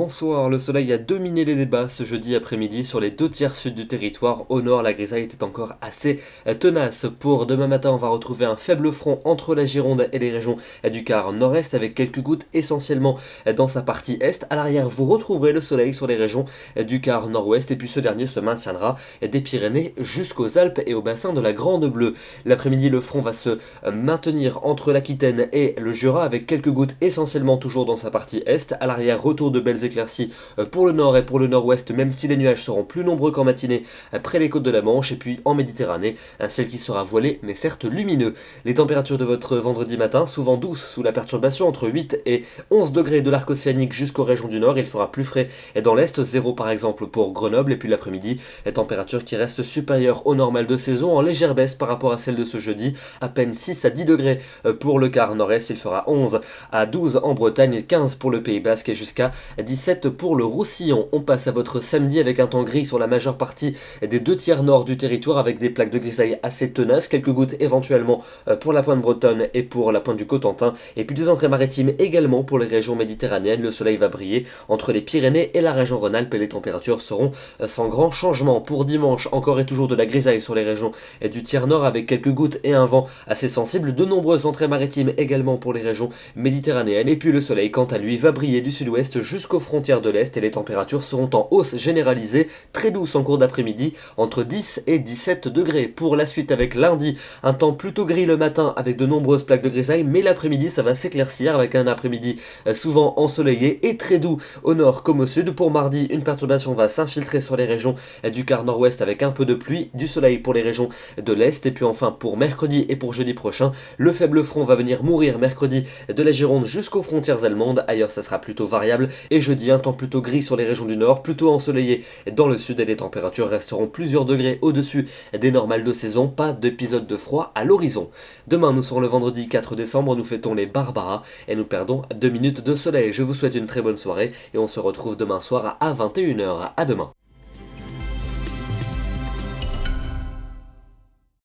Bonsoir, le soleil a dominé les débats ce jeudi après-midi sur les 2 tiers sud du territoire. Au nord, la grisaille était encore assez tenace. Pour demain matin, on va retrouver un faible front entre la Gironde et les régions du quart nord-est avec quelques gouttes essentiellement dans sa partie est. À l'arrière, vous retrouverez le soleil sur les régions du quart nord-ouest et puis ce dernier se maintiendra des Pyrénées jusqu'aux Alpes et au bassin de la Grande Bleue. L'après-midi, le front va se maintenir entre l'Aquitaine et le Jura avec quelques gouttes essentiellement toujours dans sa partie est. À l'arrière, retour de belles éclaircies pour le nord et pour le nord-ouest, même si les nuages seront plus nombreux qu'en matinée près les côtes de la Manche. Et puis en Méditerranée, un ciel qui sera voilé mais certes lumineux. Les températures de votre vendredi matin, souvent douces sous la perturbation, entre 8 et 11 degrés de l'arc océanique jusqu'aux régions du nord. Il fera plus frais dans l'est, 0 par exemple pour Grenoble. Et puis l'après-midi, température qui reste supérieure au normal de saison, en légère baisse par rapport à celle de ce jeudi. À peine 6 à 10 degrés pour le quart nord-est. Il fera 11 à 12 en Bretagne, 15 pour le Pays Basque et jusqu'à 17 pour le Roussillon. On passe à votre samedi avec un temps gris sur la majeure partie des 2 tiers nord du territoire avec des plaques de grisaille assez tenaces, quelques gouttes éventuellement pour la pointe bretonne et pour la pointe du Cotentin, et puis des entrées maritimes également pour les régions méditerranéennes. Le soleil va briller entre les Pyrénées et la région Rhône-Alpes et les températures seront sans grand changement. Pour dimanche, encore et toujours de la grisaille sur les régions du tiers nord avec quelques gouttes et un vent assez sensible, de nombreuses entrées maritimes également pour les régions méditerranéennes, et puis le soleil quant à lui va briller du sud-ouest jusqu'aux frontières de l'est et les températures seront en hausse généralisée, très douce en cours d'après-midi, entre 10 et 17 degrés. Pour la suite avec lundi, un temps plutôt gris le matin avec de nombreuses plaques de grisaille, mais l'après-midi ça va s'éclaircir avec un après-midi souvent ensoleillé et très doux au nord comme au sud. Pour mardi, une perturbation va s'infiltrer sur les régions du quart nord-ouest avec un peu de pluie, du soleil pour les régions de l'est. Et puis enfin pour mercredi et pour jeudi prochain, le faible front va venir mourir mercredi de la Gironde jusqu'aux frontières allemandes. Ailleurs ça sera plutôt variable et jeudi un temps plutôt gris sur les régions du nord, plutôt ensoleillé dans le sud et les températures resteront plusieurs degrés au-dessus des normales de saison. Pas d'épisode de froid à l'horizon. Demain nous serons le vendredi 4 décembre, nous fêtons les Barbaras et nous perdons 2 minutes de soleil. Je vous souhaite une très bonne soirée et on se retrouve demain soir à 21 h. À demain.